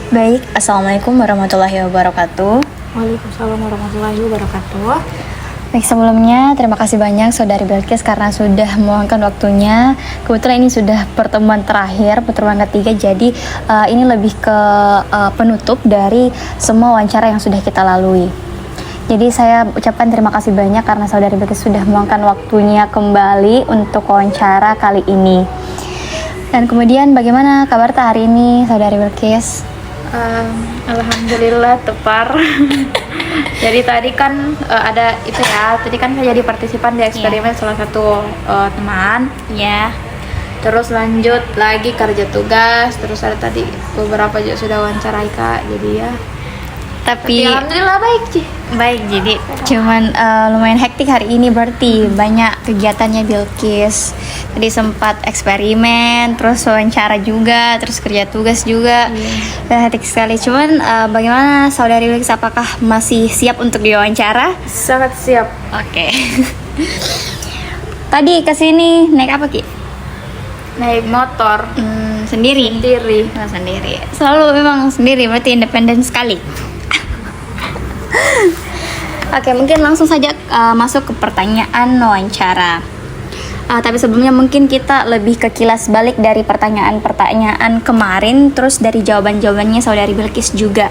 Baik, Assalamualaikum warahmatullahi wabarakatuh. Waalaikumsalam warahmatullahi wabarakatuh. Baik, sebelumnya terima kasih banyak Saudari Bilqis karena sudah meluangkan waktunya. Kebetulan ini sudah pertemuan terakhir, pertemuan ketiga, jadi ini lebih ke penutup dari semua wawancara yang sudah kita lalui. Jadi saya ucapkan terima kasih banyak karena Saudari Bilqis sudah meluangkan waktunya kembali untuk wawancara kali ini. Dan kemudian bagaimana kabar hari ini Saudari Bilqis? Alhamdulillah tepar. Jadi tadi kan ada itu ya. Tadi kan saya jadi partisipan di eksperimen salah satu teman. Ya. Terus lanjut lagi kerja tugas. Terus ada tadi beberapa juga sudah wawancarai Kak. Jadi ya. Tapi alhamdulillah baik sih. Baik, jadi cuman lumayan hektik hari ini berarti banyak kegiatannya Bilqis. Tadi sempat eksperimen, terus wawancara juga, terus kerja tugas juga. Hektik sekali. Cuman bagaimana Saudari Bilqis, apakah masih siap untuk diwawancara? Sangat siap. Oke. Tadi kesini naik apa Ki? Naik motor. Sendiri. Oh, sendiri. Selalu memang sendiri, berarti independen sekali. Oke, mungkin langsung saja masuk ke pertanyaan wawancara. Tapi sebelumnya mungkin kita lebih ke kilas balik dari pertanyaan-pertanyaan kemarin, terus dari jawaban-jawabannya Saudari Bilqis juga.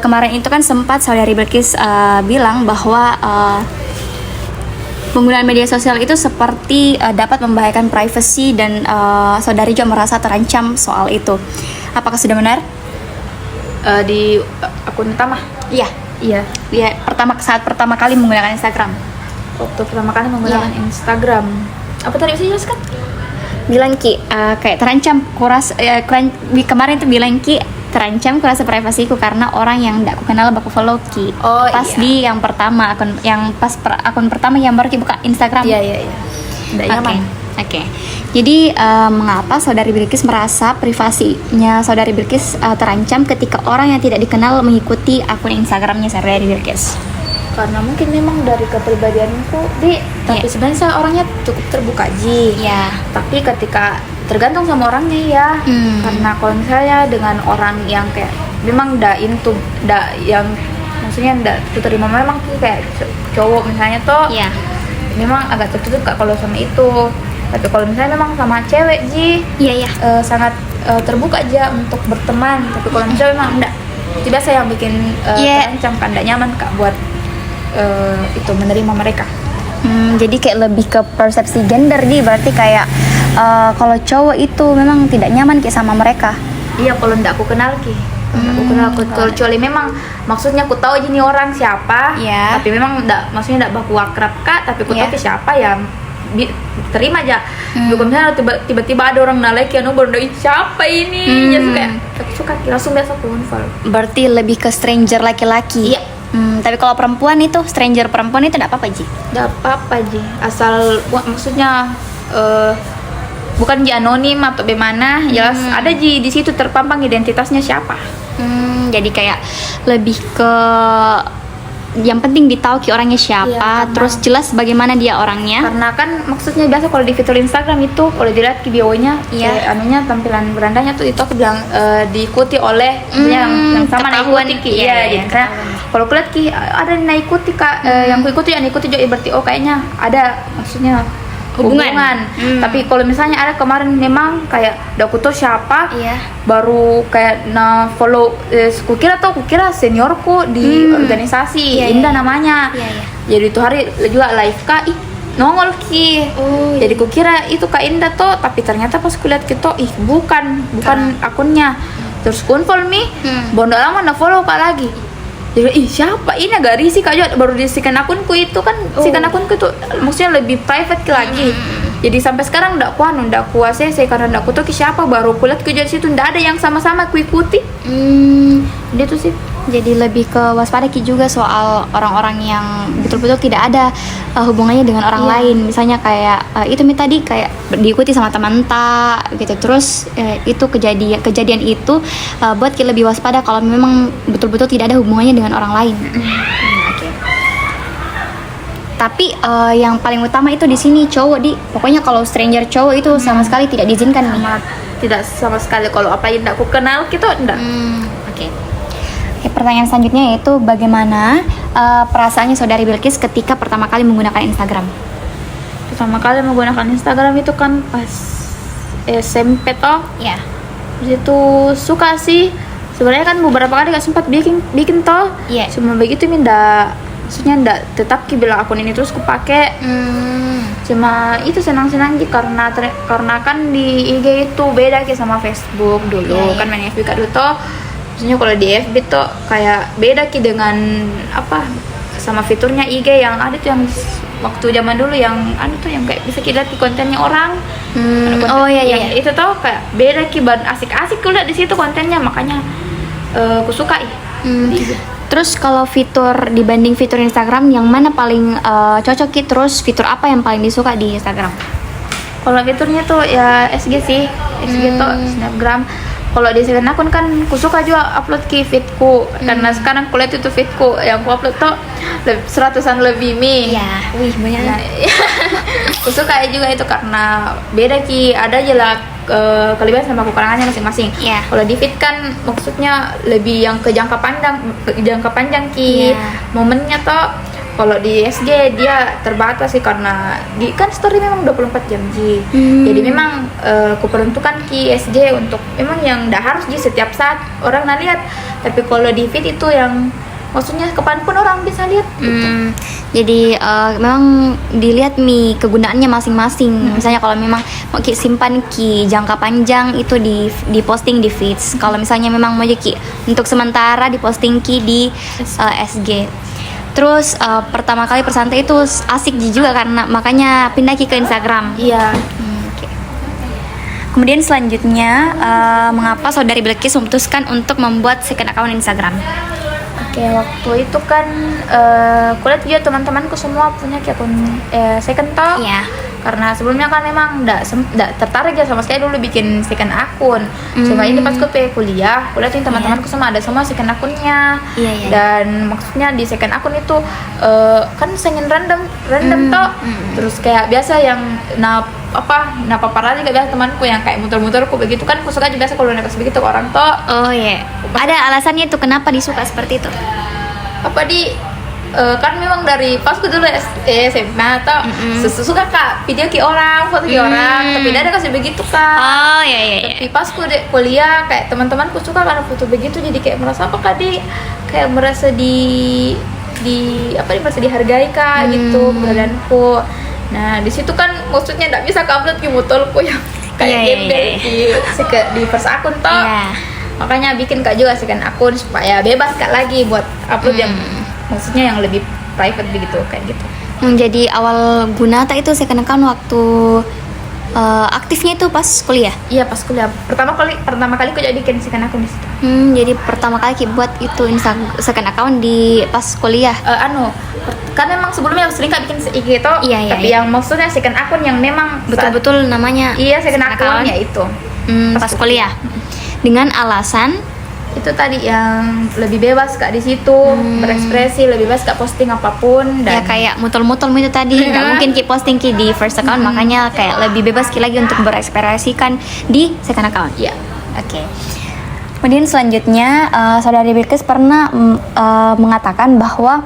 Kemarin itu kan sempat Saudari Bilqis bilang bahwa penggunaan media sosial itu seperti dapat membahayakan privasi dan Saudari juga merasa terancam soal itu. Apakah sudah benar? Di akun utama. Iya, saat pertama kali menggunakan Instagram. Waktu pertama kali menggunakan Instagram. Apa tadi bisa jelaskan? Bilang Ki, kayak terancam kemarin tuh bilang Ki, terancam kurasa privasiku karena orang yang tidak aku kenal baku follow Ki. Di yang pertama akun pertama yang baru Ki buka Instagram. Iya. Tidak nyaman. Oke. Jadi mengapa Saudari Bilqis merasa privasinya Saudari Bilqis terancam ketika orang yang tidak dikenal mengikuti akun Instagramnya Saudari Bilqis? Karena mungkin memang dari kepribadianku tapi sebenarnya saya orangnya cukup terbuka tapi ketika tergantung sama orangnya ya. Karena kalau misalnya dengan orang yang kayak memang yang maksudnya terima memang kayak cowok misalnya tuh memang agak tertutup Kak kalau sama itu. Tapi kalau misalnya memang sama cewek sangat terbuka aja untuk berteman. Tapi kalau misalnya memang enggak, itu biasa yang bikin terancam kan, enggak nyaman Kak buat itu menerima mereka. Jadi kayak lebih ke persepsi gender berarti kayak kalau cowok itu memang tidak nyaman kayak sama mereka. Iya, kalau enggak aku kenal Ki. Kecuali memang maksudnya aku tahu aja nih orang siapa, tapi memang maksudnya enggak baku akrab Kak, tapi aku tahu siapa ya terima aja. Bukan misalnya tiba-tiba ada orang nalek yang baru siapa ini, jadi kayak aku suka langsung biasa aku unfollow. Berarti lebih ke stranger laki-laki. Iya. Tapi kalau perempuan itu stranger perempuan itu tidak apa-apa Ji. Tidak apa-apa Ji, asal maksudnya bukan Ji anonim atau bagaimana, jelas ada Ji di situ terpampang identitasnya siapa. Jadi kayak lebih ke yang penting ditahu Ki orangnya siapa, terus jelas bagaimana dia orangnya. Karena kan maksudnya biasa kalau di fitur Instagram itu kalau dilihat Ki bio-nya, anunya tampilan berandanya tuh itu aku bilang diikuti oleh yang sama naikuti Ki. Jadi kalau kulihat Ki ada yang naikuti Kak, yang kuikuti juga berarti kayaknya ada maksudnya hubungan. Tapi kalau misalnya ada kemarin memang kayak udah aku tahu siapa, baru kayak follow, kukira seniorku di organisasi Indah namanya. Jadi itu hari juga live Kak, nongol Ki. Jadi kukira itu Kak Indah tuh, tapi ternyata pas kulihat gitu bukan akunnya. Terus unfollow bondo lama follow Kak lagi. Jadi siapa ini, agak risih Kak juga, baru disikan akunku itu kan. Sikan akunku itu maksudnya lebih private lagi. Jadi sampai sekarang ndak kuasa saya karena ndak tahu siapa, baru kulihat ke jadi situ ndak ada yang sama-sama ku ikuti. Dia tuh sih. Jadi lebih ke waspada Ki juga soal orang-orang yang betul-betul tidak ada hubungannya dengan orang lain. Misalnya kayak itu tadi kayak diikuti sama teman gitu. Terus itu kejadian itu buat Ki lebih waspada kalau memang betul-betul tidak ada hubungannya dengan orang lain. Tapi yang paling utama itu di sini cowok pokoknya kalau stranger cowok itu sama sekali tidak diizinkan nih. tidak sama sekali. Kalau apa yang tidak aku kenal gitu enggak. Oke. Oke, pertanyaan selanjutnya yaitu bagaimana perasaannya saudari Bilkis ketika pertama kali menggunakan Instagram? Pertama kali menggunakan Instagram itu kan pas SMP toh. Ya. Terus itu suka sih. Sebenarnya kan beberapa kali gak sempat bikin toh. Iya. Cuma begitu minta, maksudnya ndak tetap bilang akun ini terus kupake. Cuma itu senang-senang karena kan di IG itu beda sama Facebook dulu. Kan main FB kan dulu toh. Maksudnya kalau di FB tuh kayak beda dengan apa sama fiturnya IG yang ada tuh yang waktu zaman dulu yang tuh yang kayak bisa kita lihat di kontennya orang. Oh iya. Itu tuh kayak beda ban asik-asik kulihat di situ kontennya, makanya aku suka Terus kalau fitur dibanding fitur Instagram yang mana paling cocok Ki? Terus fitur apa yang paling disuka di Instagram? Kalau fiturnya tuh ya SG sih, SG tuh Snapgram. Kalau di second akun kan aku suka juga upload feedku karena sekarang kulihat itu feedku yang aku upload tuh 100-an lebih Ya, wih banyak. Nah, aku suka juga itu karena beda ada aja lah kelebihan sama kekurangannya masing-masing. Ya. Kalau di feed kan maksudnya lebih yang ke jangka panjang momennya tuh. Kalau di SG dia terbatas sih karena kan story memang 24 jam jadi memang kuperuntukkan SG untuk memang yang nggak harus setiap saat orang lihat, tapi kalau di feed itu yang maksudnya kapanpun orang bisa lihat gitu. Jadi memang dilihat kegunaannya masing-masing. Misalnya kalau memang mau simpan jangka panjang itu di posting di feeds. Kalau misalnya memang mau untuk sementara di posting di SG. Terus pertama kali persantai itu asik juga karena makanya pindah ke Instagram. Iya. Okay. Kemudian selanjutnya mengapa saudari Bilkis memutuskan untuk membuat second account Instagram? Oke, waktu itu kan kulihat juga teman-temanku semua punya akun second toh. Iya. Karena sebelumnya kan memang nggak tertarik sama sekali dulu bikin second akun. Cuma ini pas kuliah, kulihat teman-temanku semua ada semua second akunnya. Iya. Dan maksudnya di second akun itu kan sengin random toh. Terus kayak biasa yang paparazzi juga biasa temanku yang kayak muter-muterku begitu kan aku suka juga biasa kalau nekas begitu ke orang toh. Oh iya. Ada alasannya itu kenapa disuka seperti itu? Kan memang dari pas aku dulu SMA atau suka kak video orang, foto orang, tapi dia ada kasih begitu kak. Oh iya. Tapi pas aku kuliah kayak teman-temanku suka karena foto begitu, jadi kayak merasa kayak merasa merasa dihargai kak gitu keberadaanku. Nah di situ kan maksudnya nggak bisa upload di motorku yang kayak di first akun toh. Makanya bikin kak juga second akun supaya bebas kak lagi buat upload yang maksudnya yang lebih private begitu kayak gitu. Jadi awal guna itu second account waktu aktifnya itu pas kuliah. Iya pas kuliah. Pertama kali aku jadi bikin second akun di situ. Jadi pertama kali buat itu second account di pas kuliah. Kan memang sebelumnya sering kak bikin IG itu. Iya. Tapi yang maksudnya second akun yang memang betul-betul namanya. Iya second akunnya itu. Pas kuliah. Dengan alasan itu tadi yang lebih bebas kak di situ berekspresi, lebih bebas kak posting apapun dan ya kayak mutol-mutol itu tadi nggak mungkin posting di first account, makanya kayak lebih bebas lagi untuk berekspresikan di second account. Ya. Oke. Kemudian selanjutnya saudari Bilkis pernah mengatakan bahwa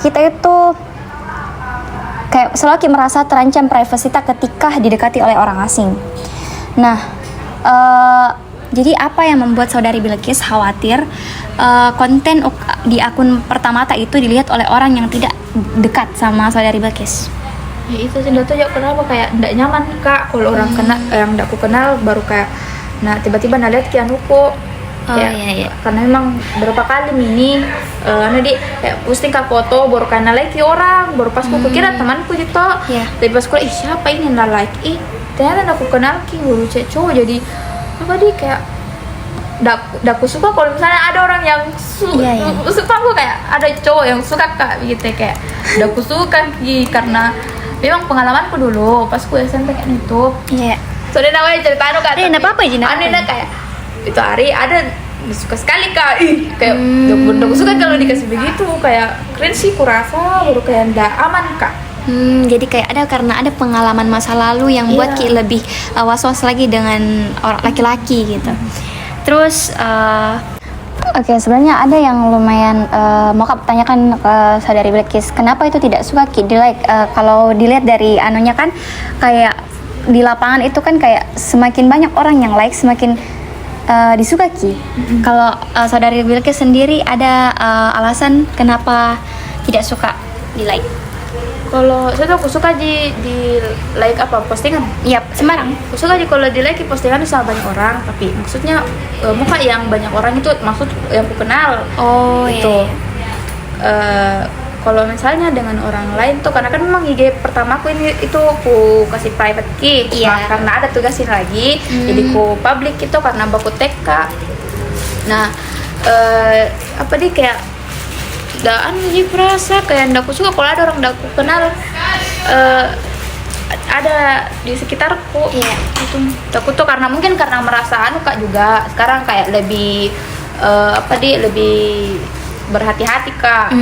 kita itu kayak selalu merasa terancam privasi kita ketika didekati oleh orang asing. Nah, jadi apa yang membuat saudari Bilkis khawatir konten di akun pertama itu dilihat oleh orang yang tidak dekat sama saudari Bilkis? Ya itu sih, tuh ya kenapa kayak tidak nyaman kak kalau orang yang tidak aku kenal baru kayak tiba-tiba lihat kianuku. Iya. Karena memang berapa kali kayak posting kak foto baru karena like orang baru pas aku kira temanku gitu. Tapi pas aku siapa ini like ternyata aku kenal baru cowok, jadi kayak aku suka kalau misalnya ada orang yang suka aku kayak ada cowok yang suka kak gitu kayak aku suka karena memang pengalamanku dulu pas aku SMP kayak itu. Soalnya namanya cerita kak. Enggak apa-apa kayak itu hari ada suka sekali kak kayak aku suka kalau dikasih begitu kayak keren sih kurasa baru kayak ndak aman kak. Jadi kayak karena ada pengalaman masa lalu yang buat Ki lebih was-was lagi dengan orang laki-laki gitu. Terus oke, sebenarnya ada yang lumayan mau Kak tanyakan ke saudari Bilqis, kenapa itu tidak suka Ki di like? Kalau dilihat dari anunya kan kayak di lapangan itu kan kayak semakin banyak orang yang like semakin disuka Ki. Kalau saudari Bilqis sendiri ada alasan kenapa tidak suka di like? Kalau saya tuh aku suka di like apa postingan. Iya, sembarang. Aku suka kalau di like postingan sama banyak orang, tapi maksudnya muka yang banyak orang itu maksud yang aku kenal. Oh itu. Kalau misalnya dengan orang lain tuh karena kan memang IG pertama aku ini itu aku kasih private key. Karena ada tugasin lagi, jadi aku public itu karena baku TK. Nah, apa dia kayak daan jadi perasa kayak ndak aku suka kalau ada orang ndak aku kenal ada di sekitarku itu takut tuh karena mungkin karena merasa anu Kak juga sekarang kayak lebih lebih berhati-hati Kak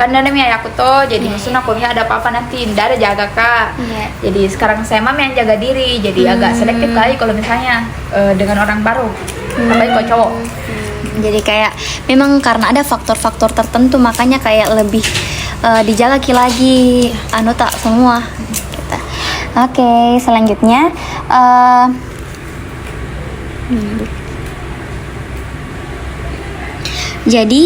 karena namanya aku tuh jadi maksudnya aku ada apa-apa nanti ndak ada jaga Kak jadi sekarang saya mah yang jaga diri jadi agak selektif kali kalau misalnya dengan orang baru apalagi kalau cowok. Jadi kayak memang karena ada faktor-faktor tertentu makanya kayak lebih dijaga lagi tak semua gitu. Oke, selanjutnya jadi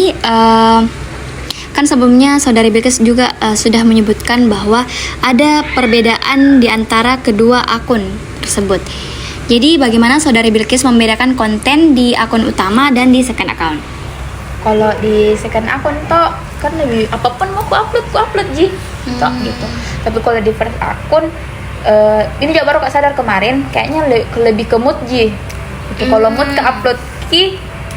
kan sebelumnya saudari Bilqis juga sudah menyebutkan bahwa ada perbedaan di antara kedua akun tersebut. Jadi bagaimana saudari Bilqis membedakan konten di akun utama dan di second account? Kalau di second account toh kan lebih apapun mau aku upload gitu. Tapi kalau di first akun ini juga baru Kak sadar kemarin kayaknya lebih ke mood gitu. Kalau mood ke upload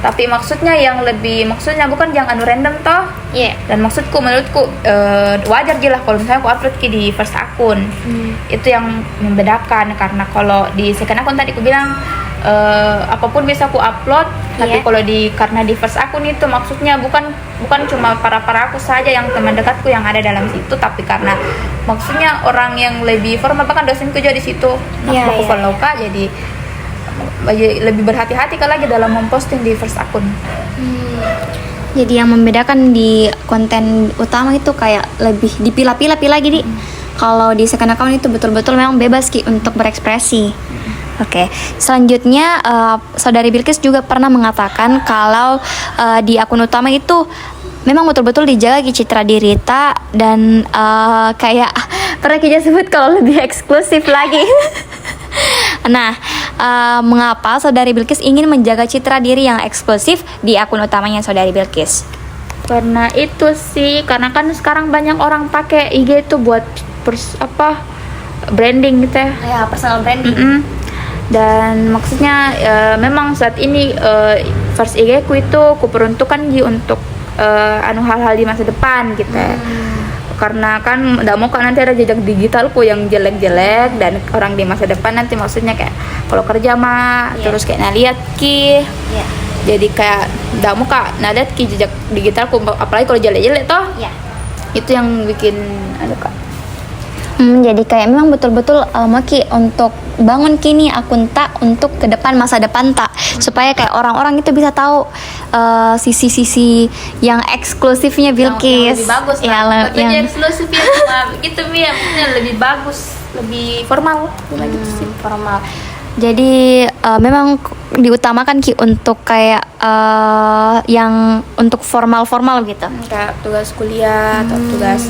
tapi maksudnya yang lebih maksudnya bukan yang anu random toh. Dan menurutku wajar lah kalau misalnya aku upload di first akun. Itu yang membedakan karena kalau di second akun tadi aku bilang apapun bisa aku upload tapi kalau karena di first akun itu maksudnya bukan cuma para aku saja yang teman dekatku yang ada dalam situ tapi karena maksudnya orang yang lebih formal bahkan dosenku juga di situ aku follow Kak jadi lebih berhati-hati Kak lagi dalam memposting di first akun. Jadi yang membedakan di konten utama itu kayak lebih dipilah-pilah lagi Kalau di second account itu betul-betul memang bebas Ki untuk berekspresi. Oke, selanjutnya saudari Bilqis juga pernah mengatakan kalau di akun utama itu memang betul-betul dijaga citra diri dan kayak pernah kita sebut kalau lebih eksklusif lagi. Nah, mengapa saudari Bilqis ingin menjaga citra diri yang eksklusif di akun utamanya saudari Bilqis? Karena itu sih, karena kan sekarang banyak orang pakai IG itu buat branding gitu ya. Personal branding. Dan maksudnya memang saat ini first IG ku itu ku peruntukkan untuk hal-hal di masa depan gitu. Karena kan nggak mau kan nanti ada jejak digitalku yang jelek-jelek dan orang di masa depan nanti maksudnya kayak kalau kerja mah terus kayak lihat jadi kayak nggak mau Kak lihat jejak digitalku apalagi kalau jelek-jelek toh itu yang bikin Kak. Jadi kayak memang betul-betul Maki untuk bangun kini akun untuk ke depan masa depan supaya kayak orang-orang itu bisa tahu sisi-sisi yang eksklusifnya Bilqis. Yang lebih bagus yang eksklusifnya cuma gitu lebih bagus, lebih formal gitu sih. Formal. Jadi memang diutamakan Ki untuk kayak yang untuk formal-formal gitu. Kayak tugas kuliah atau tugas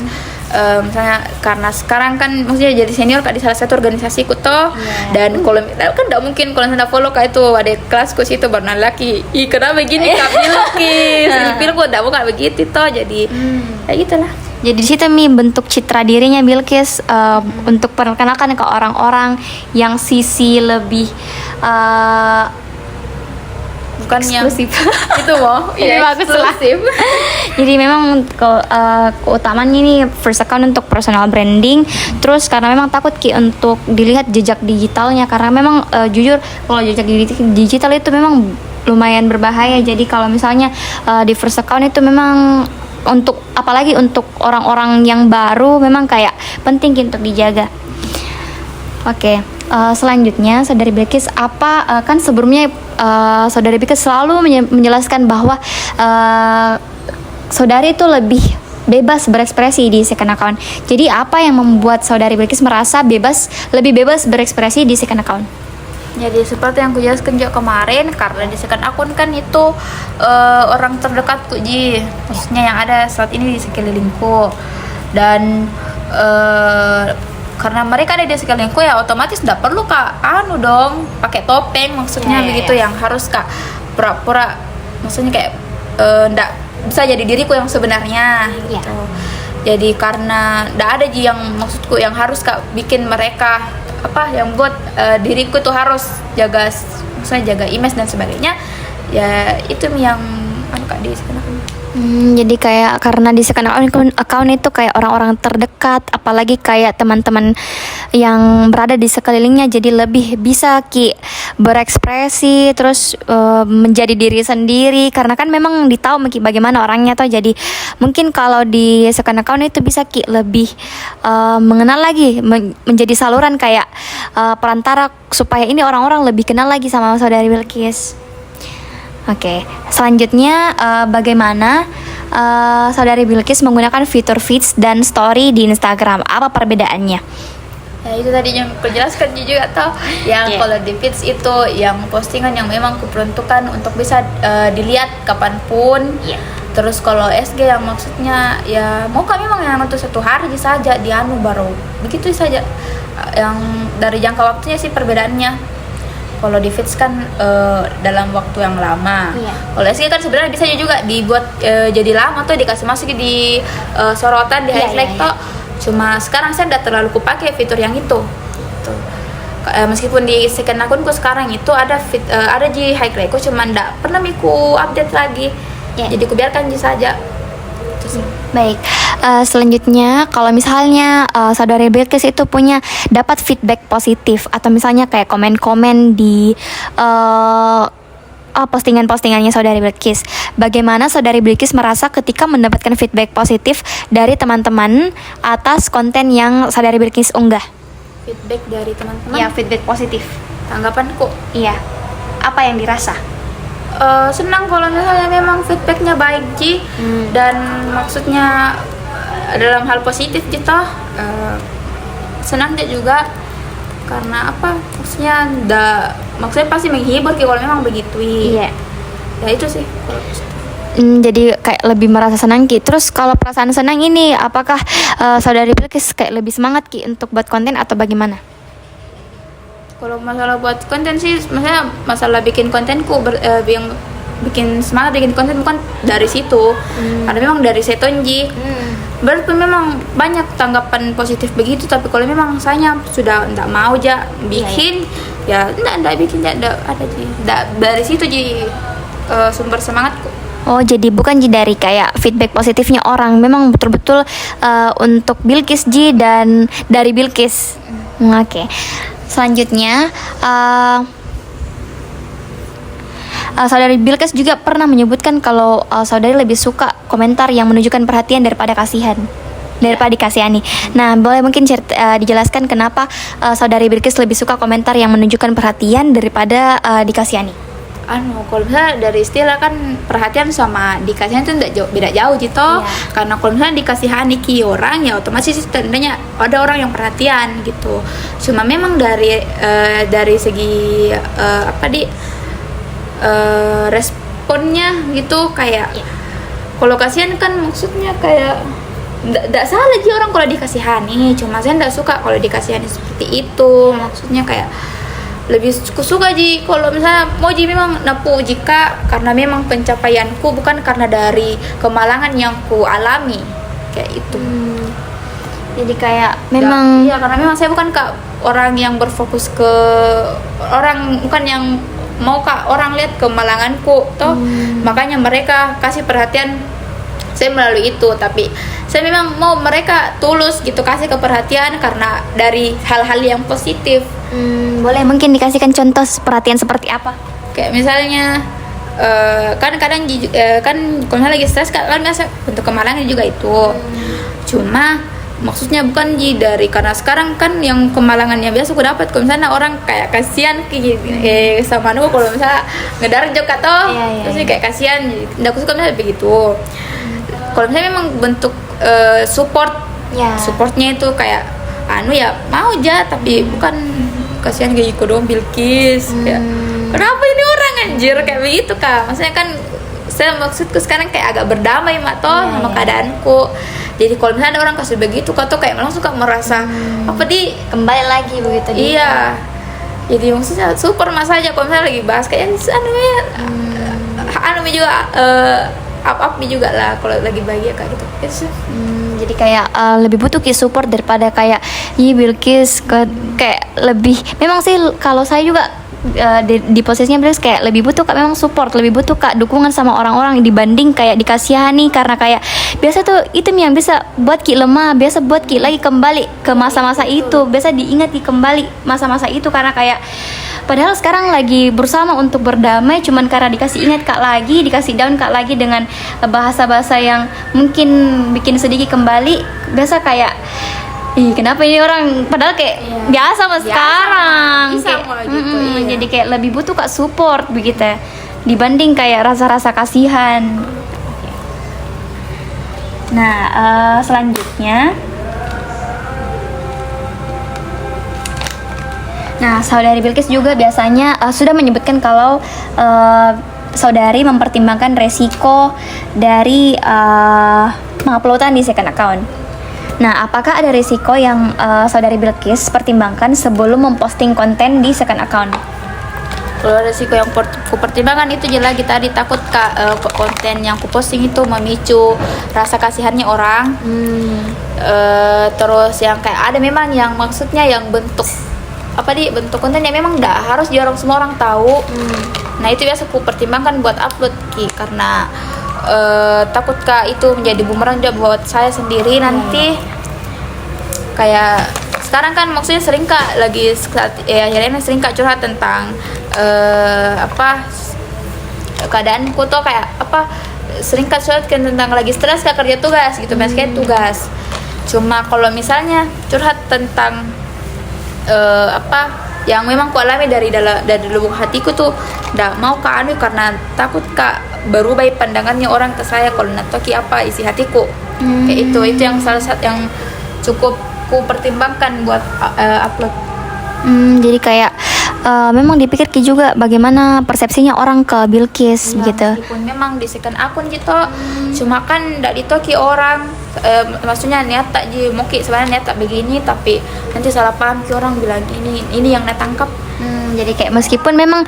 misalnya karena sekarang kan maksudnya jadi senior Kak di salah satu organisasi ku toh dan kalau kan enggak mungkin kalau saya follow Kak itu ada kelasku situ baru laki kenapa begini Kak Bilqis Bilqis enggak mau Kak begitu toh jadi kayak gitulah. Jadi di situ bentuk citra dirinya Bilqis untuk perkenalkan ke orang-orang yang sisi lebih bukan eksklusif itu bagus lah. Jadi memang keutamanya ini first account untuk personal branding. Terus karena memang takut Ki untuk dilihat jejak digitalnya karena memang jujur kalau jejak digital itu memang lumayan berbahaya. Jadi kalau misalnya di first account itu memang apalagi untuk orang-orang yang baru memang kayak penting Ki untuk dijaga. Oke, selanjutnya Saudari Bilkis kan sebelumnya Saudari Bilkis selalu menjelaskan bahwa Saudari itu lebih bebas berekspresi di second account. Jadi apa yang membuat Saudari Bilkis merasa lebih bebas berekspresi di second account? Jadi seperti yang aku jelaskan juga kemarin, karena di second akun kan itu orang terdekatku maksudnya yang ada saat ini di sekelilingku, dan karena mereka ada di sekelilingku ya otomatis tidak perlu kak dong pakai topeng, maksudnya begitu yang harus kak pura-pura, maksudnya kayak ndak bisa jadi diriku yang sebenarnya gitu. Jadi karena ndak ada yang maksudku yang harus kak bikin mereka yang buat diriku tuh harus maksudnya jaga image dan sebagainya, ya itu yang kak di sekarang. Jadi kayak karena di second account itu kayak orang-orang terdekat, apalagi kayak teman-teman yang berada di sekelilingnya, jadi lebih bisa Ki berekspresi terus menjadi diri sendiri, karena kan memang ditahu Ki bagaimana orangnya tuh. Jadi mungkin kalau di second account itu bisa Ki lebih mengenal lagi, menjadi saluran kayak perantara supaya ini orang-orang lebih kenal lagi sama Saudari Bilkis. Oke, selanjutnya bagaimana Saudari Bilkis menggunakan fitur feeds dan story di Instagram? Apa perbedaannya? Ya itu tadi yang aku jelaskan juga yang kalau di feeds itu yang postingan yang memang kuperuntukkan untuk bisa dilihat kapanpun. Terus kalau SG yang maksudnya ya mau kami memang yang untuk 1 hari saja baru begitu saja, yang dari jangka waktunya sih perbedaannya. Kalau di feeds kan dalam waktu yang lama. Kalau SG kan sebenarnya bisa juga dibuat jadi lama tuh, dikasih masuk di sorotan, di highlight toh. Cuma sekarang saya udah terlalu kupakai fitur yang itu. Tuh. Meskipun di second akunku sekarang itu ada di highlightku, cuma ndak pernah miku update lagi. Jadi kubiarkan saja. Baik, selanjutnya kalau misalnya Saudari Bilkis itu dapat feedback positif atau misalnya kayak komen-komen di postingan-postingannya Saudari Bilkis, bagaimana Saudari Bilkis merasa ketika mendapatkan feedback positif dari teman-teman atas konten yang Saudari Bilkis unggah? Feedback dari teman-teman? Ya, feedback positif. Tanggapanku? Iya. Apa yang dirasa? Senang kalau misalnya memang feedbacknya baik dan maksudnya dalam hal positif gitu. Senang juga karena maksudnya pasti menghibur kalau memang begitu. Ya itu sih. Jadi kayak lebih merasa senang Ki. Terus kalau perasaan senang ini apakah Saudari Bilkis kayak lebih semangat Ki untuk buat konten atau bagaimana? Kalau masalah buat konten sih, masalah bikin kontenku yang bikin semangat bikin konten bukan dari situ, karena memang dari setonji. Berarti memang banyak tanggapan positif begitu, tapi kalau memang saya sudah tidak mau bikin, ya tidak bikin, tidak ada dari situ jadi sumber semangatku. Oh, jadi bukan dari kayak feedback positifnya orang, memang betul-betul untuk Bilkis dan dari Bilkis. Oke. Selanjutnya, Saudari Bilkis juga pernah menyebutkan kalau Saudari lebih suka komentar yang menunjukkan perhatian daripada dikasihani. Nah, boleh mungkin dijelaskan kenapa Saudari Bilkis lebih suka komentar yang menunjukkan perhatian daripada dikasihani? Kalau misalnya dari istilah kan perhatian sama dikasihani itu beda jauh gitu. Karena kalau misalnya dikasihani ki orang, ya otomatis tandanya ada orang yang perhatian gitu. Cuma memang dari segi responnya gitu kayak kalau kasihan kan maksudnya kayak tidak salah orang kalau dikasihani, cuma saya tidak suka kalau dikasihani seperti itu. Maksudnya kayak lebih suka kalau misalnya mau memang napu jika karena memang pencapaianku, bukan karena dari kemalangan yang ku alami kayak itu. Jadi kayak memang karena memang saya bukan orang yang berfokus ke orang, bukan yang mau orang lihat kemalanganku toh. Makanya mereka kasih perhatian saya melalui itu, tapi saya memang mau mereka tulus gitu kasih keperhatian karena dari hal-hal yang positif. Boleh mungkin dikasihkan contoh perhatian seperti apa? Kayak misalnya kan kadang kan kalau lagi stres kan biasa untuk kemalangan juga itu. Cuma maksudnya bukan dari karena sekarang kan yang kemalangannya biasa aku dapat kalau misalnya orang kayak kasihan sama aku kalau misalnya ngedarjok atau terus kayak kasihan, aku suka misalnya begitu. Kalau misalnya memang bentuk supportnya itu kayak ya mau aja, tapi bukan kasihan kayak gitu dong Bilkis. Ya, kenapa ini orang anjir kayak begitu Kak? Maksudnya kan saya maksudku sekarang kayak agak berdamai sama keadaanku. Jadi kalau misalnya ada orang kasih begitu kau tuh kayak langsung suka merasa kembali lagi begitu. Iya. Jadi maksudnya super mas aja kalau misalnya lagi bahas kayak juga up juga lah kalau lagi bahagia kayak gitu. Jadi kayak lebih butuh support daripada kayak Bilkis kayak lebih. Memang sih kalau saya juga di posisinya Bilkis kayak lebih butuh Kak, memang support, lebih butuh Kak dukungan sama orang-orang dibanding kayak dikasihani, karena kayak biasa tuh itu yang bisa buat Ki lemah, biasa buat Ki lagi kembali ke masa-masa itu, biasa diingat kembali masa-masa itu, karena kayak padahal sekarang lagi bersama untuk berdamai, cuman karena dikasih ingat Kak lagi, dikasih down Kak lagi dengan bahasa-bahasa yang mungkin bikin sedikit kembali, biasa kayak kenapa ini orang padahal kayak biasa mas sekarang kayak, gitu, jadi kayak lebih butuh Kak support begitu dibanding kayak rasa-rasa kasihan. Nah selanjutnya, saudari Bilkis juga biasanya sudah menyebutkan kalau saudari mempertimbangkan resiko dari penguploadan di second account. Nah, apakah ada risiko yang saudari Bilkis pertimbangkan sebelum memposting konten di second account? Kalau risiko yang pertimbangan itu jelas tadi takut Kak konten yang kuposting itu memicu rasa kasihannya orang. Terus yang kayak ada memang yang maksudnya yang bentuk bentuk konten yang memang harus semua orang tahu. Nah itu biasa ku pertimbangkan buat upload karena takut Kak itu menjadi bumerang juga buat saya sendiri nanti. Kayak sekarang kan maksudnya sering Kak lagi akhirnya sering Kak curhat tentang keadaanku tuh kayak sering Kak curhat tentang lagi stres Kak kerja tugas gitu, kayak tugas. Cuma kalau misalnya curhat tentang yang memang ku alami dari lubuk hatiku tuh nggak mau Kak karena takut Kak berubah pandangannya orang ke saya kalau natoki isi hatiku. Kayak itu yang salah satu yang cukup ku pertimbangkan buat upload. Jadi kayak memang dipikir juga bagaimana persepsinya orang ke Bilkis gitu. Meskipun memang di second akun gitu, cuma kan ndak ditoki orang. Maksudnya niat tak moki sebenarnya niat tak begini, tapi nanti salah paham orang bilang ini yang natangkap. Jadi kayak meskipun memang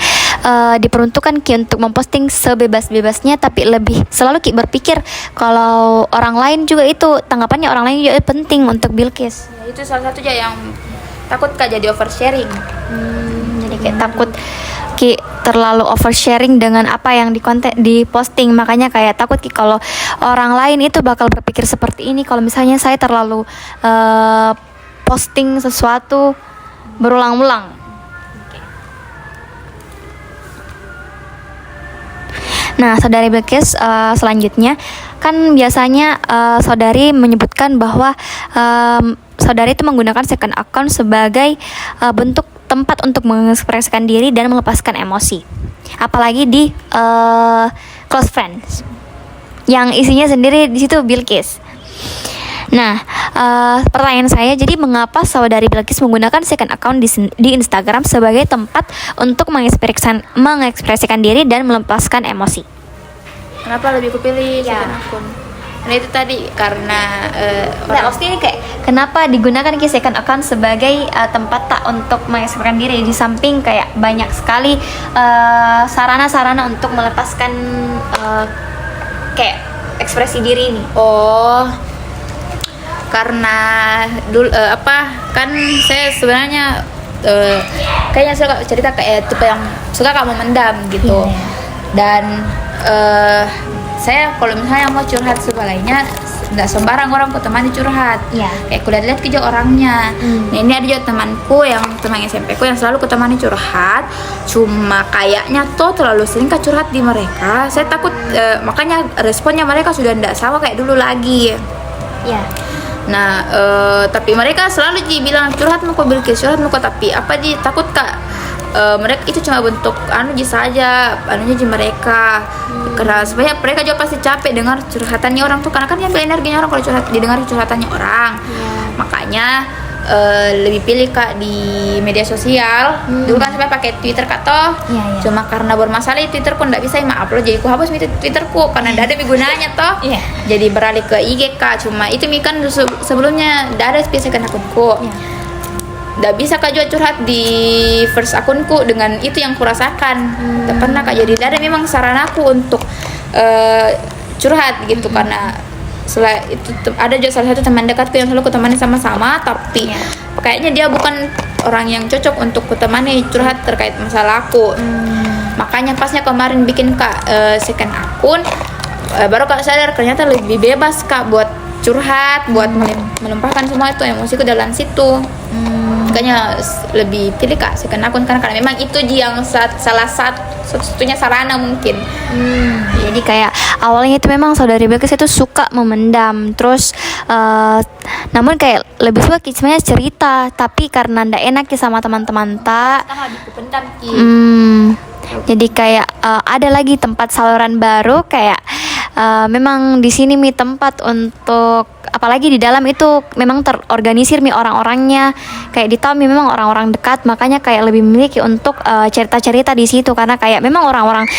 diperuntukkan untuk memposting sebebas-bebasnya, tapi lebih selalu berpikir kalau orang lain juga itu tanggapannya orang lain juga penting untuk Bilkis. Ya, itu salah satu aja yang takut Kak jadi oversharing. Jadi kayak takut terlalu oversharing dengan apa yang di posting, makanya kayak takut kalau orang lain itu bakal berpikir seperti ini kalau misalnya saya terlalu posting sesuatu berulang-ulang. Nah, saudari Bilkis, selanjutnya kan biasanya saudari menyebutkan bahwa saudari itu menggunakan second account sebagai bentuk tempat untuk mengekspresikan diri dan melepaskan emosi, apalagi di close friends yang isinya sendiri di situ Bilkis. Nah, pertanyaan saya, jadi mengapa saudari Bilkis menggunakan second account di Instagram sebagai tempat untuk mengekspresikan diri dan melepaskan emosi? Kenapa lebih kupilih second account? Nah itu tadi karena maksudnya ini kayak kenapa digunakan second account sebagai tempat untuk mengekspresikan diri, di samping kayak banyak sekali sarana-sarana untuk melepaskan kayak ekspresi diri ini. Karena kan saya sebenarnya kayaknya suka cerita kayak tipe yang suka kamu mendam gitu. Dan saya kalau misalnya mau curhat sebalainya nggak sembarang orang ku temani curhat. Kayak ku lihat ke orangnya. Nah, ini ada juga temanku yang teman SMP ku yang selalu ku temani curhat, cuma kayaknya tuh terlalu sering Kak curhat di mereka. Saya takut makanya responnya mereka sudah nggak sama kayak dulu lagi. Nah tapi mereka selalu Ji bilang curhat kok Bilkis, curhat kok, tapi apa Ji takut Kak, mereka itu cuma bentuk Ji saja, Ji mereka. Karena sebenarnya mereka juga pasti capek dengar curhatannya orang tuh, karena kan dia ambil energinya orang kalau didengar curhatannya orang. Makanya lebih pilih Kak di media sosial. Dulu kan sampai pakai Twitter Kak toh. Cuma karena bermasalah di Twitter ku nggak bisa upload, jadi ku hapus Twitterku karena nggak ada gunanya toh. Jadi beralih ke IG Kak. Cuma itu kan sebelumnya nggak ada space kan akunku. Nggak bisa Kak juga curhat di first akunku dengan itu yang kurasakan. Tak pernah Kak, jadi ada memang saranaku untuk curhat gitu. Karena setelah itu ada juga salah satu teman dekatku yang selalu kutemani sama-sama, tapi kayaknya dia bukan orang yang cocok untuk kutemani curhat terkait masalah aku. Makanya pasnya kemarin bikin Kak second akun, baru Kak sadar ternyata lebih bebas Kak buat curhat, buat menumpahkan semua itu emosiku dalam situ. Makanya lebih pilih Kak second akun karena memang itu yang salah satu-satunya sarana mungkin. Jadi kayak awalnya itu memang saudari Bilkis itu suka memendam, terus namun kayak lebih suka sebenarnya cerita, tapi karena ndak enak ya sama teman-teman jadi kayak ada lagi tempat saluran baru, kayak memang di sini tempat untuk, apalagi di dalam itu memang terorganisir orang-orangnya, kayak di Tommy memang orang-orang dekat, makanya kayak lebih memiliki untuk cerita-cerita di situ, karena kayak memang orang-orang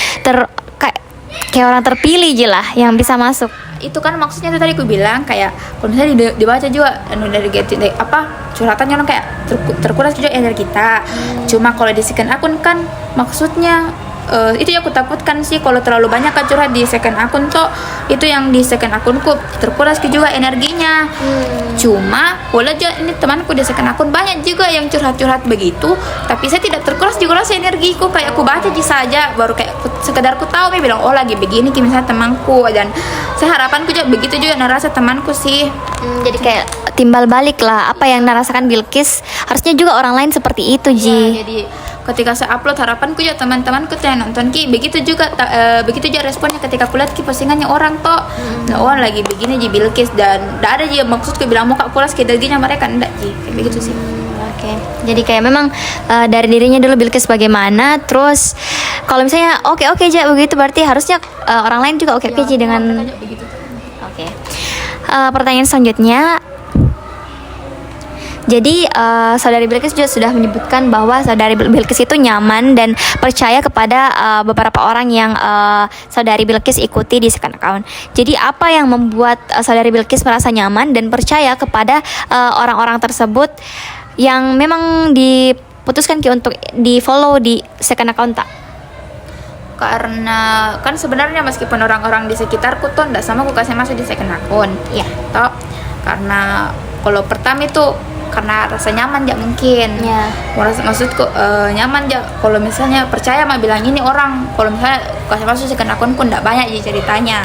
kayak orang terpilih aja lah yang bisa masuk. Itu kan maksudnya itu tadi aku bilang kayak kalau misalnya dibaca juga dari curhatannya orang kayak terkuras juga energi kita. Cuma kalau di second akun kan maksudnya itu yang aku takutkan sih, kalau terlalu banyak Kak curhat di second akun tuh, itu yang di second akunku terkuras juga energinya. Cuma boleh aja ini temanku di second akun banyak juga yang curhat-curhat begitu, tapi saya tidak terkuras juga rasa energiku, kayak aku baca saja baru kayak sekedar aku tahu bilang oh lagi begini misalnya temanku, dan saya harapanku juga begitu juga narasa temanku sih. Jadi kayak timbal balik lah apa yang narasakan Bilkis, harusnya juga orang lain seperti itu Ji. Jadi ketika saya upload, harapanku juga teman-temanku yang nonton begitu juga responnya ketika kulihat postingannya orang toh. Nah, orang lagi begini Ji Bilkis, dan tidak ada Ji maksudku bilang mau Kak kuras ke energinya mereka, enggak Ji, kayak begitu sih. Jadi kayak memang dari dirinya dulu Bilkis bagaimana, terus kalau misalnya oke aja begitu, berarti harusnya orang lain juga oke Ji dengan pertanyaan selanjutnya. Jadi saudari Bilkis juga sudah menyebutkan bahwa saudari Bilkis itu nyaman dan percaya kepada beberapa orang yang saudari Bilkis ikuti di second account. Jadi apa yang membuat saudari Bilkis merasa nyaman dan percaya kepada orang-orang tersebut yang memang diputuskan untuk di follow di second account tak? Karena kan sebenarnya meskipun orang-orang di sekitarku tuh nggak sama aku kasih masuk di second akun, toh karena kalau pertama itu karena rasa nyaman ya mungkin. Maksudku nyaman ya kalau misalnya percaya mah bilang ini orang kalau misalnya kasih masuk second akunku ndak banyak ya ceritanya,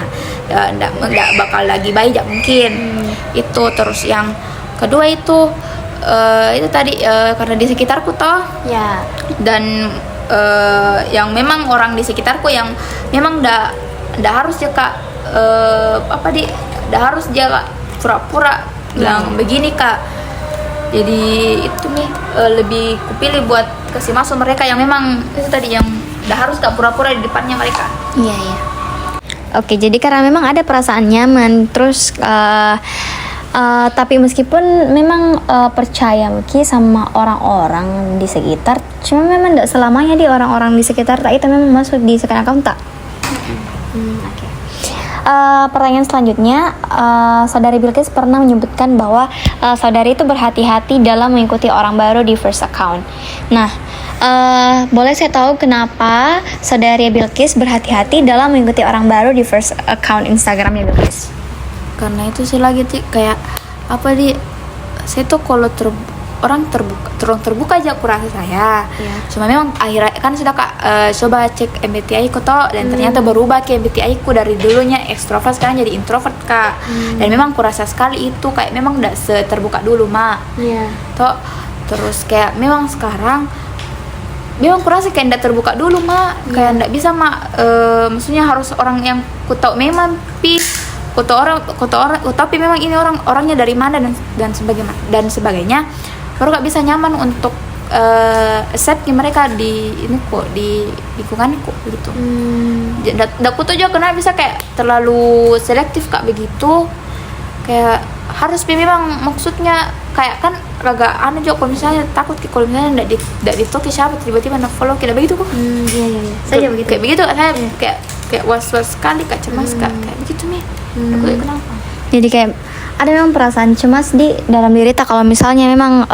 ndak bakal lagi baik ya mungkin. Itu terus yang kedua itu tadi karena di sekitarku toh dan yang memang orang di sekitarku yang memang ndak harus ya Kak ndak harus dia Kak pura-pura bilang begini Kak. Jadi itu lebih kupilih buat kasih masuk mereka yang memang itu tadi yang udah harus gak pura-pura di depannya mereka. Oke, jadi karena memang ada perasaan nyaman, terus tapi meskipun memang percaya mungkin sama orang-orang di sekitar, cuma memang tidak selamanya di orang-orang di sekitar tak itu memang masuk di second account tak. Pertanyaan selanjutnya, saudari Bilkis pernah menyebutkan bahwa saudari itu berhati-hati dalam mengikuti orang baru di first account. Nah, boleh saya tahu kenapa saudari Bilkis berhati-hati dalam mengikuti orang baru di first account Instagramnya Bilkis? Karena itu sih lagi kayak saya tuh kalau orang terbuka aja aku rasa saya. Cuma memang akhirnya kan sudah Kak coba cek MBTI ku toh, dan ternyata berubah ke MBTI ku dari dulunya ekstrovert sekarang jadi introvert Kak. Dan memang ku rasa sekali itu kayak memang udah seterbuka dulu toh. Terus kayak memang sekarang memang ku rasa kayak ndak terbuka dulu kayak ndak bisa maksudnya harus orang yang ku tahu memang tapi memang ini orangnya dari mana dan sebagainya, baru gak bisa nyaman untuk accept mereka di ini kok, di lingkungan kok gitu. Aku tuh juga kenapa bisa kayak terlalu selektif kak begitu, kayak harus memang maksudnya kayak kan agak aneh juga kalau misalnya takut kalau misalnya nggak ditoki siapa tiba-tiba follow kayak begitu kok. Iya. Saya begitu. Kayak begitu saya kayak was-was sekali, kak cemas kak kayak begitu nih. Aku kenapa? Jadi kayak ada memang perasaan cemas di dalam diri tak kalau misalnya memang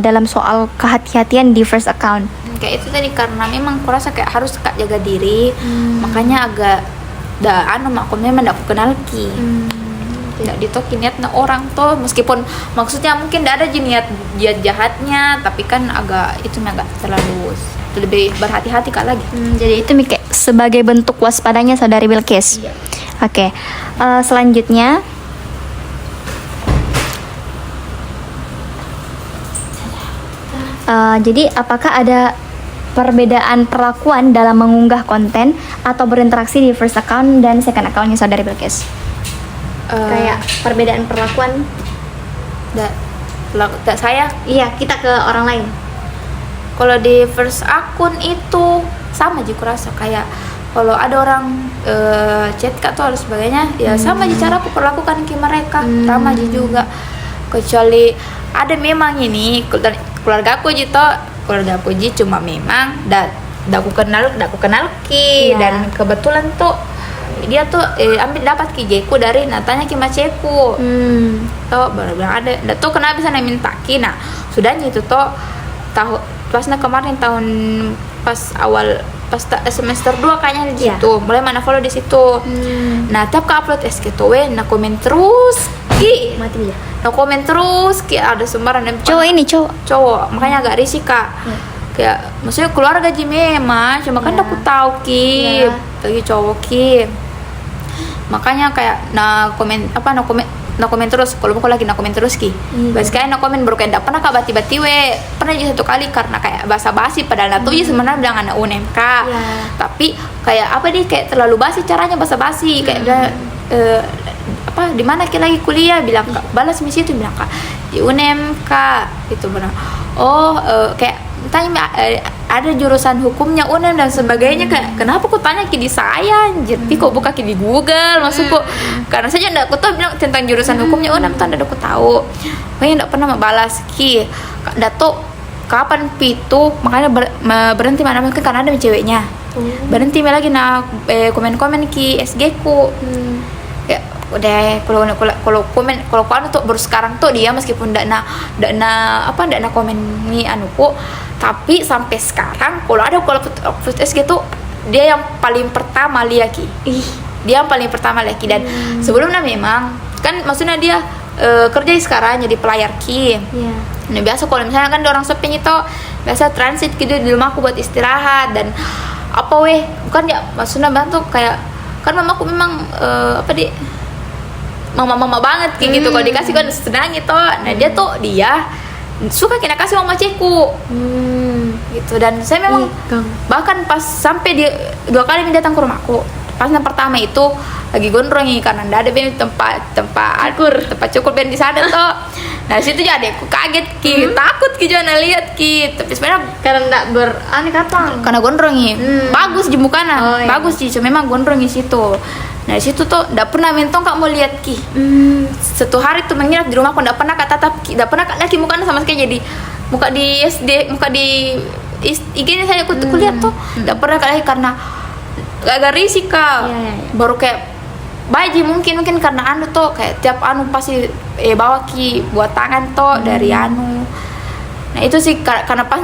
dalam soal kehati-hatian di first account. Kayak itu tadi karena memang aku rasa kayak harus kak jaga diri, makanya agak aku memang aku kenal ki. Tidak ditoki niatnya orang tuh, meskipun maksudnya mungkin tidak ada niat jahatnya, tapi kan agak terlalu lebih berhati-hati kak lagi. Jadi itu kayak sebagai bentuk waspadanya saudari Bilqis. Iya. Oke. Selanjutnya jadi apakah ada perbedaan perlakuan dalam mengunggah konten atau berinteraksi di first account dan second accountnya saudari Bilqis? Kayak perbedaan perlakuan saya kita ke orang lain. kalau di first akun itu sama aja kurasa kayak kalau ada orang chat kak tuh harus sebagainya ya sama aja cara aku perlakukan ke mereka, sama aja juga, kecuali ada memang ini keluarga aku cuma memang aku kenal ki dan kebetulan tuh dia tuh ambil dapat kijeku dari natanya kimaceku tuh baru bilang ada tuh kenapa bisa minta ki. Nah sudahnya itu tuh pasnya kemarin pas semester 2 kayaknya di situ mulai mana follow di situ. Nah tiap ke upload SK tuh nah komen terus ki Mati ya. nah komen terus ki ada sembaran dan cowok makanya agak risih kak. Kayak maksudnya keluarga memang cuma kan aku tahu ki lagi cowok ki, makanya kayak komen terus kalau mau lagi komen terus ki. Bas kayak komen baru kayak pernah kak bati-bati pernah aja satu kali karena kayak basa-basi padahal tuh sebenarnya bilang anak UNMK tapi kayak kayak terlalu basi caranya basa-basi kayak di mana ki lagi kuliah bilang kak balas misi itu bilang kak di UNMK itu benar. Kayak tanya ada jurusan hukumnya UNEM dan sebagainya, kayak kenapa aku tanya ki di saya anjir, kok buka ki di Google maksudku karena saja ndak aku tahu bilang tentang jurusan hukumnya UNEM tuh ndak aku tahu, makanya ndak pernah membalas ki dato kapan pitu makanya berhenti mana mungkin karena ada ceweknya berhenti lagi komen-komen ki SG ku ya udah kalau komen kalau tuh baru sekarang tuh dia meskipun ndak na komen nih anuku tapi sampai sekarang kalau foto SG tuh dia yang paling pertama lihat ki. Dia yang paling pertama lihat ki dan sebelumnya memang kan maksudnya dia kerja sekarang jadi pelayar ki. Nah biasa kalau misalnya kan orang sepi itu biasa transit gitu di rumahku buat istirahat dan bukan ya maksudnya bantu kayak kan mamaku memang mama banget kayak gitu kalau dikasih kan senang gitu. Nah dia suka kena kasih mama ceku gitu dan saya memang bahkan pas sampai dia 2 kali datang ke rumahku pas yang pertama itu lagi gondrong karena ndak ada tempat cukur ben di sana tuh. Nah situ aja adekku kaget ki takut ki jangan lihat ki tapi sebenarnya karena ndak karena gondrong bagus di mukana bagus sih memang gondrong di situ. Nah situ tuh ndak pernah mentong kak mau lihat ki. Satu hari tuh menginap di rumahku ndak pernah kak tatap ki, ndak pernah kak lagi mukanya sama sekali jadi muka di SD muka di IG-nya saya aku lihat tuh ndak pernah kak lagi karena agak risih kak. Baru kayak baji mungkin karena tuh kayak tiap pasti bawa ki buat tangan tuh dari Nah itu sih karena pas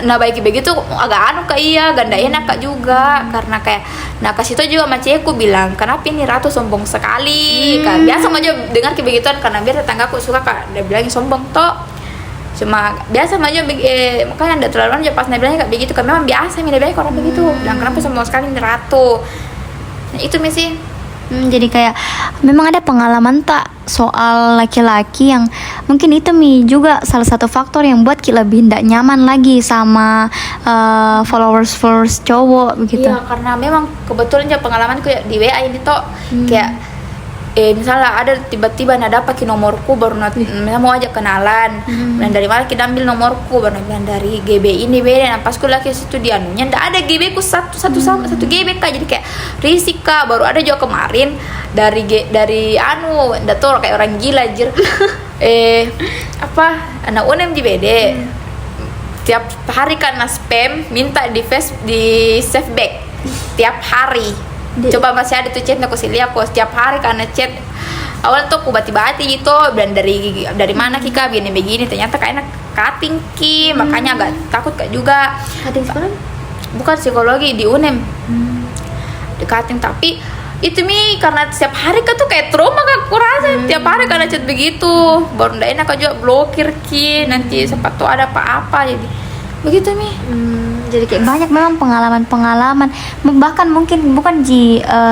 baik begitu agak ganda enak kak juga karena kayak kasih itu juga macetku bilang kenapa ini Ratu sombong sekali kan biasa aja dengar kayak begituan karena biar tetanggaku suka kak dia bilangin sombong toh cuma biasa aja makanya ada terlalu aja pas bilangnya kayak begitu kan memang biasa dia bilang orang begitu bilang kenapa sombong sekali ini Ratu. Nah itu sih jadi kayak memang ada pengalaman tak soal laki-laki yang mungkin itu juga salah satu faktor yang buat kita lebih tidak nyaman lagi sama followers cowok begitu. Iya karena memang kebetulan aja pengalamanku ya di WA ini tuh kayak misalnya ada tiba-tiba nada pakai nomorku baru mau ajak kenalan. Dan dari mana kita ambil nomorku baru bilang dari GB ini beda. Nah pas kuliah ke situ dia anunya ndak ada GB ku satu GB kak, jadi kayak risik kak. Baru ada juga kemarin dari ndak tahu kayak orang gila anjir. Anak UNM JBD. Tiap hari karena spam minta di save back tiap hari. Coba masih ada tuh chat aku sih lihat kok setiap hari karena chat awal tuh aku bati-bati gitu dan dari mana Kika begini ternyata kayaknya cutting ki, makanya agak takut kak juga. Cutting sekolah? Bukan psikologi di UNEM. Di cutting, tapi itu karena setiap hari kan tuh kayak trauma kak aku rasa tiap hari karena chat begitu baru ndak enak kak juga blokir ki, nanti sempat tuh ada apa-apa jadi begitu Jadi kayak banyak memang pengalaman bahkan mungkin bukan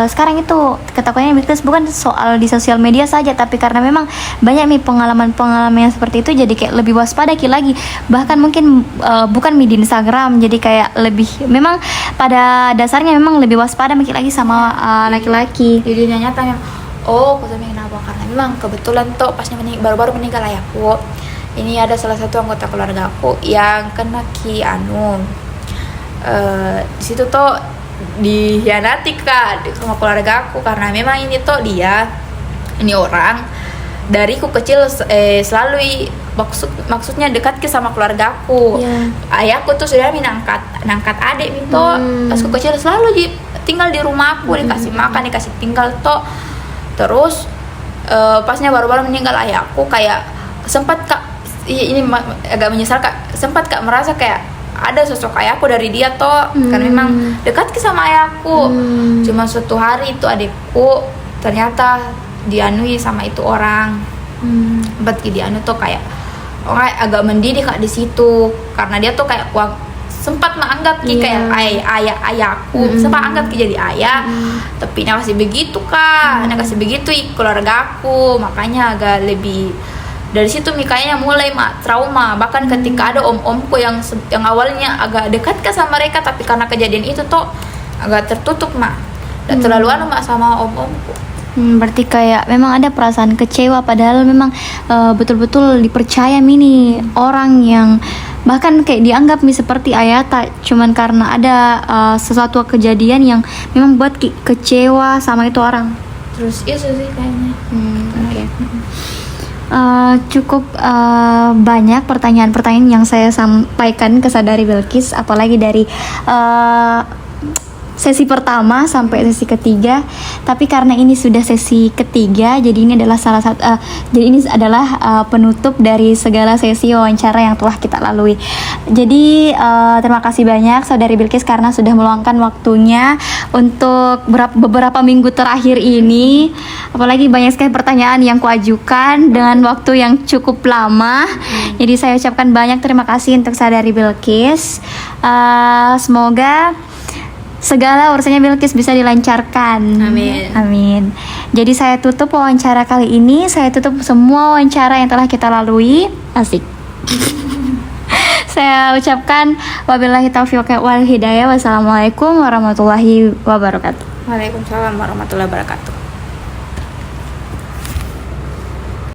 sekarang itu ketakutannya bukan soal di sosial media saja, tapi karena memang banyak pengalaman yang seperti itu jadi kayak lebih waspada lagi, bahkan mungkin bukan di Instagram, jadi kayak lebih memang pada dasarnya memang lebih waspada lagi sama laki-laki. Di dunia nyata memang aku kenapa karena memang kebetulan tuh pasnya baru-baru meninggal ayahku. Ini ada salah satu anggota keluarga aku yang kena di situ tuh dihianati kak sama keluarga aku karena memang ini orang dari ku kecil selalu maksudnya dekat sama keluarga aku. Ayahku tuh sudah nangkat adik pas ku kecil selalu tinggal di rumah aku, dikasih makan, dikasih tinggal terus pasnya baru-baru meninggal ayahku kayak sempat kak ini agak menyesal kak, sempat kak merasa kayak ada sosok ayahku dari dia karena memang dekat sama ayahku. Cuma suatu hari itu adikku ternyata dianui sama itu orang. Dianu kayak orang agak mendidih kak di situ karena dia kayak sempat menganggap kayak ayahku, sempat anggap jadi ayah, tapi kasih begitu kak, kasih begitu keluarga aku, makanya agak lebih. Dari situ kayaknya mulai trauma, bahkan ketika ada om-omku yang awalnya agak dekat sama mereka, tapi karena kejadian itu agak tertutup dan terlalu sama om-omku. Berarti kayak memang ada perasaan kecewa padahal memang betul-betul dipercaya orang yang bahkan kayak dianggap seperti ayah, tak cuman karena ada sesuatu kejadian yang memang buat kecewa sama itu orang. Terus itu sih kayaknya. Cukup banyak pertanyaan-pertanyaan yang saya sampaikan ke Saudari Bilqis, apalagi dari sesi pertama sampai sesi ketiga. Tapi karena ini sudah sesi ketiga, jadi ini adalah penutup dari segala sesi wawancara yang telah kita lalui. Jadi terima kasih banyak Saudari Bilqis karena sudah meluangkan waktunya untuk beberapa minggu terakhir ini. Apalagi banyak sekali pertanyaan yang kuajukan dengan waktu yang cukup lama. Jadi saya ucapkan banyak terima kasih untuk Saudari Bilqis. Semoga segala urusannya Bilqis bisa dilancarkan. Amin. Jadi saya tutup wawancara kali ini. Saya tutup semua wawancara yang telah kita lalui. Asik. Saya ucapkan wabillahi taufiq wal hidayah. Wassalamualaikum warahmatullahi wabarakatuh. Waalaikumsalam warahmatullahi wabarakatuh.